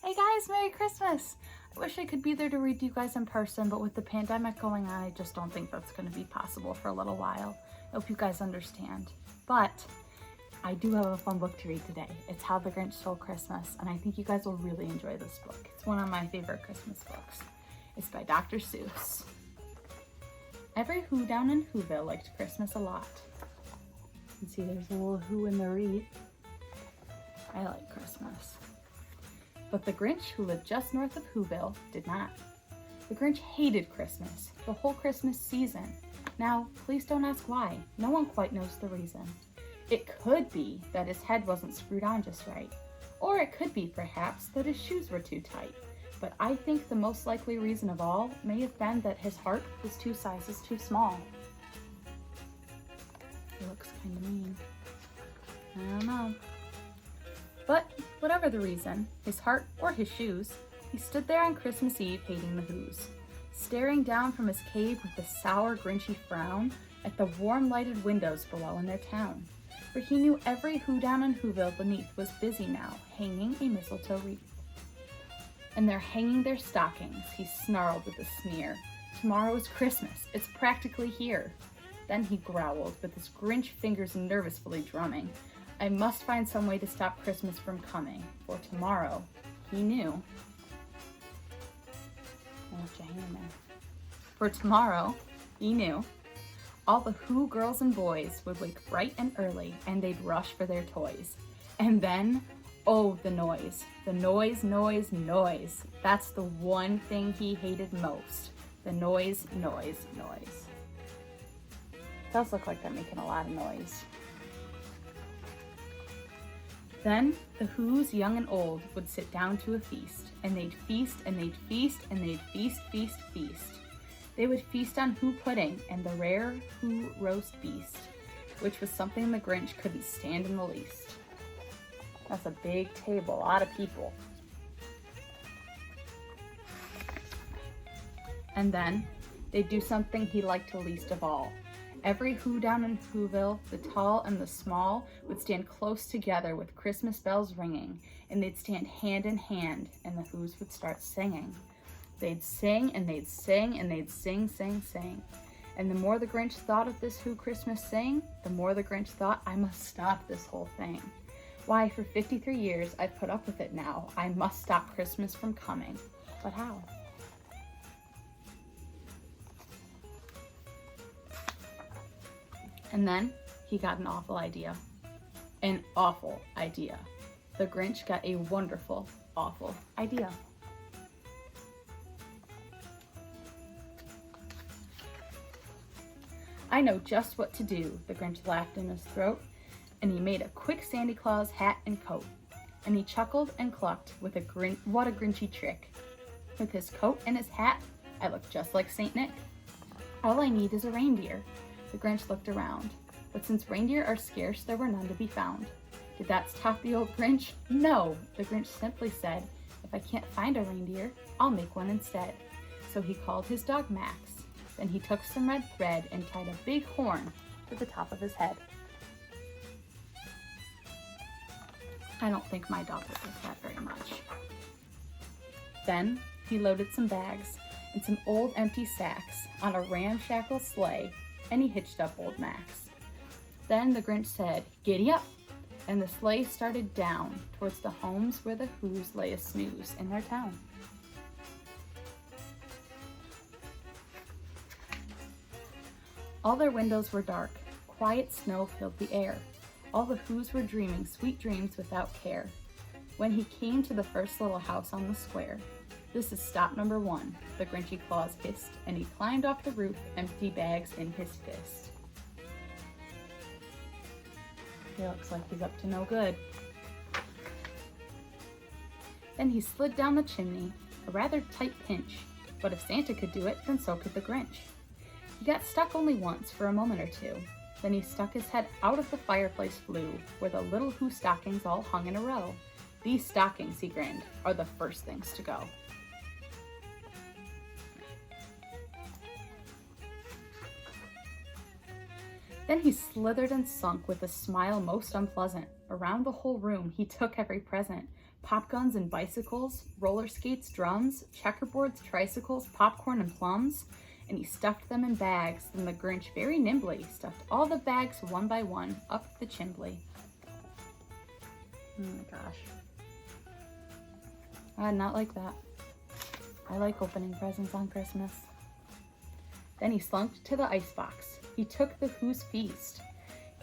Hey guys, Merry Christmas! I wish I could be there to read to you guys in person, but with the pandemic going on, I just don't think that's going to be possible for a little while. I hope you guys understand. But I do have a fun book to read today. It's How the Grinch Stole Christmas, and I think you guys will really enjoy this book. It's one of my favorite Christmas books. It's by Dr. Seuss. Every Who down in Whoville liked Christmas a lot. You can see there's a little Who in the wreath. I like Christmas. But the Grinch, who lived just north of Whoville, did not. The Grinch hated Christmas, the whole Christmas season. Now, please don't ask why. No one quite knows the reason. It could be that his head wasn't screwed on just right. Or it could be, perhaps, that his shoes were too tight. But I think the most likely reason of all may have been that his heart was 2 sizes too small. He looks kind of mean. I don't know. But whatever the reason, his heart or his shoes, he stood there on Christmas Eve hating the Whos, staring down from his cave with a sour, grinchy frown at the warm lighted windows below in their town, for he knew every Who down in Whoville beneath was busy now, hanging a mistletoe wreath. And they're hanging their stockings, he snarled with a sneer. Tomorrow is Christmas, it's practically here. Then he growled, with his Grinch fingers nervously drumming. I must find some way to stop Christmas from coming, for tomorrow, he knew. For tomorrow, he knew, all the Who girls and boys would wake bright and early, and they'd rush for their toys. And then, oh, the noise. The noise, noise, noise. That's the one thing he hated most. The noise, noise, noise. It does look like they're making a lot of noise. Then the Whos, young and old, would sit down to a feast, and they'd feast, and they'd feast, and they'd feast, feast, feast. They would feast on Who pudding and the rare Who roast beast, which was something the Grinch couldn't stand in the least. That's a big table, a lot of people. And then they'd do something he liked least of all. Every Who down in Whoville, the tall and the small, would stand close together with Christmas bells ringing, and they'd stand hand in hand, and the Whos would start singing. They'd sing, and they'd sing, and they'd sing, sing, sing. And the more the Grinch thought of this Who Christmas sing, the more the Grinch thought, I must stop this whole thing. Why, for 53 years, I've put up with it now. I must stop Christmas from coming. But how? And then he got an awful idea. An awful idea. The Grinch got a wonderful, awful idea. I know just what to do, the Grinch laughed in his throat, and he made a quick Santa Claus hat and coat. And he chuckled and clucked with what a Grinchy trick. With his coat and his hat, I look just like Saint Nick. All I need is a reindeer. The Grinch looked around, but since reindeer are scarce, there were none to be found. Did that stop the old Grinch? No, the Grinch simply said, if I can't find a reindeer, I'll make one instead. So he called his dog Max. Then he took some red thread and tied a big horn to the top of his head. I don't think my dog would like that very much. Then he loaded some bags and some old empty sacks on a ramshackle sleigh, and he hitched up old Max. Then the Grinch said, giddy up, and the sleigh started down towards the homes where the Whos lay a snooze in their town. All their windows were dark, quiet snow filled the air. All the Whos were dreaming sweet dreams without care. When he came to the first little house on the square, this is stop number 1, the Grinchy Claus hissed, and he climbed off the roof, empty bags in his fist. He looks like he's up to no good. Then he slid down the chimney, a rather tight pinch, but if Santa could do it, then so could the Grinch. He got stuck only once for a moment or two. Then he stuck his head out of the fireplace flue, where the little Who stockings all hung in a row. These stockings, he grinned, are the first things to go. Then he slithered and sunk with a smile most unpleasant. Around the whole room he took every present. Pop guns and bicycles, roller skates, drums, checkerboards, tricycles, popcorn and plums, and he stuffed them in bags. Then the Grinch very nimbly stuffed all the bags one by one up the chimbley. Oh my gosh. Not like that. I like opening presents on Christmas. Then he slunk to the icebox. He took the Who's Feast.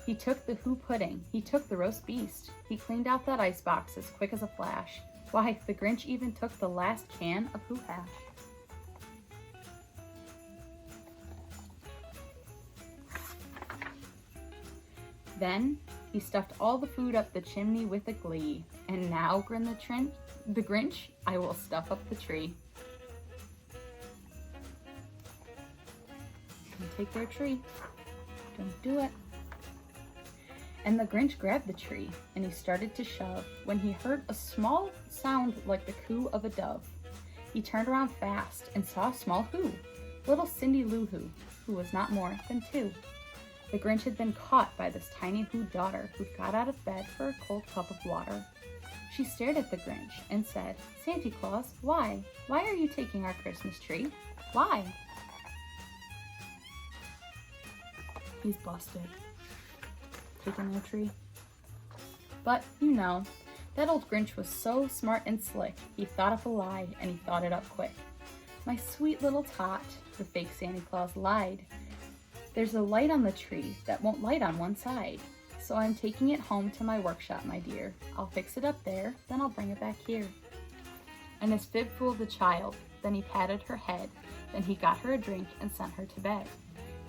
He took the Who Pudding. He took the Roast Beast. He cleaned out that icebox as quick as a flash. Why, the Grinch even took the last can of Who Hash. Then he stuffed all the food up the chimney with a glee. And now, grinned the Grinch, I will stuff up the tree. Don't take their tree. Don't do it. And the Grinch grabbed the tree, and he started to shove when he heard a small sound like the coo of a dove. He turned around fast and saw a small Who, little Cindy Lou Who was not more than 2. The Grinch had been caught by this tiny Who daughter who got out of bed for a cold cup of water. She stared at the Grinch and said, "Santa Claus, why? Why are you taking our Christmas tree? Why?" He's busted. Taking their tree. But, you know, that old Grinch was so smart and slick, he thought up a lie, and he thought it up quick. "My sweet little tot," the fake Santa Claus lied. "There's a light on the tree that won't light on one side. So I'm taking it home to my workshop, my dear. I'll fix it up there, then I'll bring it back here." And his fib fooled the child. Then he patted her head. Then he got her a drink and sent her to bed.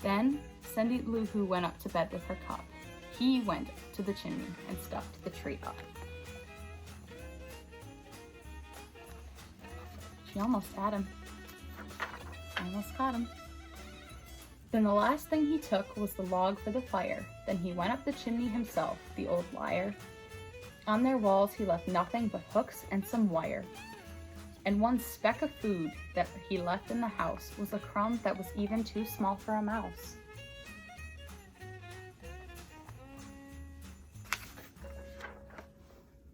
Then Cindy Lou Who went up to bed with her cup. He went to the chimney and stuffed the tree up. She almost had him. Almost caught him. Then the last thing he took was the log for the fire. Then he went up the chimney himself, the old liar. On their walls he left nothing but hooks and some wire. And one speck of food that he left in the house was a crumb that was even too small for a mouse.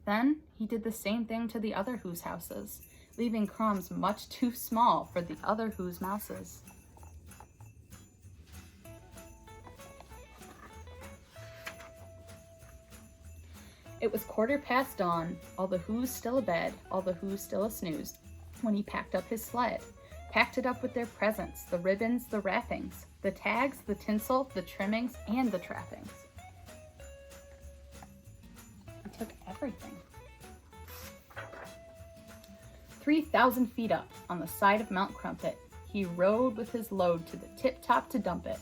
Then he did the same thing to the other Who's houses, leaving crumbs much too small for the other Who's mouses. It was 1/4 dawn, all the Who's still abed, all the Who's still a-snooze, when he packed up his sled. Packed it up with their presents, the ribbons, the wrappings, the tags, the tinsel, the trimmings, and the trappings. He took everything. 3,000 feet up, on the side of Mount Crumpet, he rode with his load to the tip-top to dump it.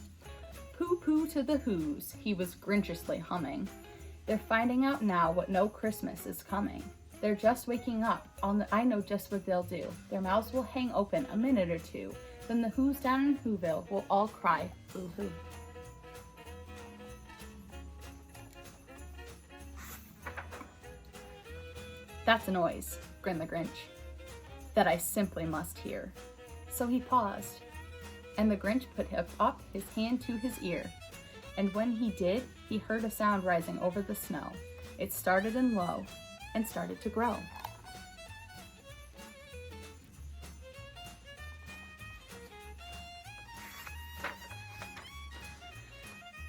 Pooh-pooh to the Who's, he was grinchiously humming. They're finding out now what no Christmas is coming. They're just waking up. I know just what they'll do. Their mouths will hang open a minute or two. Then the Who's down in Whoville will all cry, boo-hoo. "That's a noise," grinned the Grinch, "that I simply must hear." So he paused, and the Grinch put up his hand to his ear. And when he did, he heard a sound rising over the snow. It started in low and started to grow.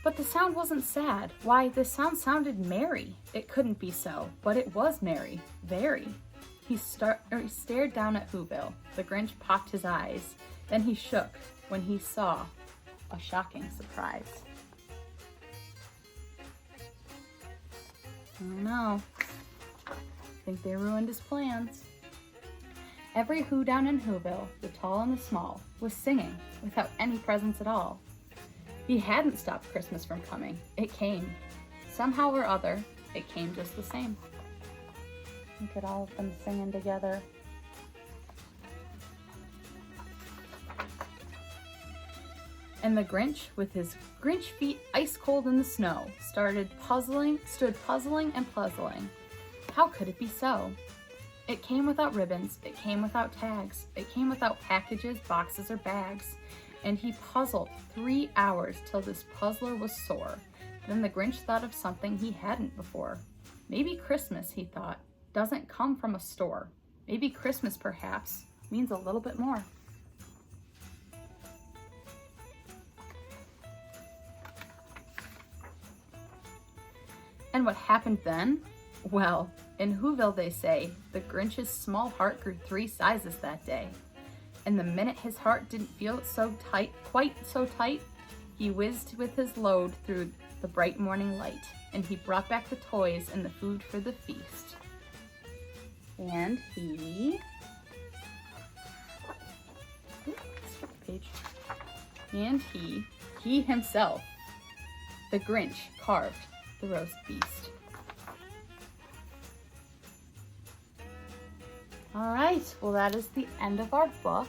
But the sound wasn't sad. Why, the sound sounded merry. It couldn't be so, but it was merry, very. He stared down at Whoville. The Grinch popped his eyes. Then he shook when he saw a shocking surprise. Oh no, I think they ruined his plans. Every Who down in Whoville, the tall and the small, was singing without any presents at all. He hadn't stopped Christmas from coming. It came. Somehow or other, it came just the same. Look at all of them singing together. And the Grinch, with his Grinch feet ice cold in the snow, stood puzzling and puzzling. How could it be so? It came without ribbons, it came without tags, it came without packages, boxes, or bags. and he puzzled 3 hours till this puzzler was sore. Then the Grinch thought of something he hadn't before. Maybe Christmas, he thought, doesn't come from a store. Maybe Christmas, perhaps, means a little bit more. And what happened then? Well, in Whoville they say, the Grinch's small heart grew 3 sizes that day. And the minute his heart didn't feel so tight, quite so tight, he whizzed with his load through the bright morning light, and he brought back the toys and the food for the feast. And he... skip the page. And he himself, the Grinch, carved the roast beast. All right, well, that is the end of our book.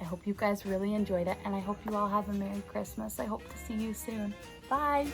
I hope you guys really enjoyed it, and I hope you all have a Merry Christmas. I hope to see you soon. Bye.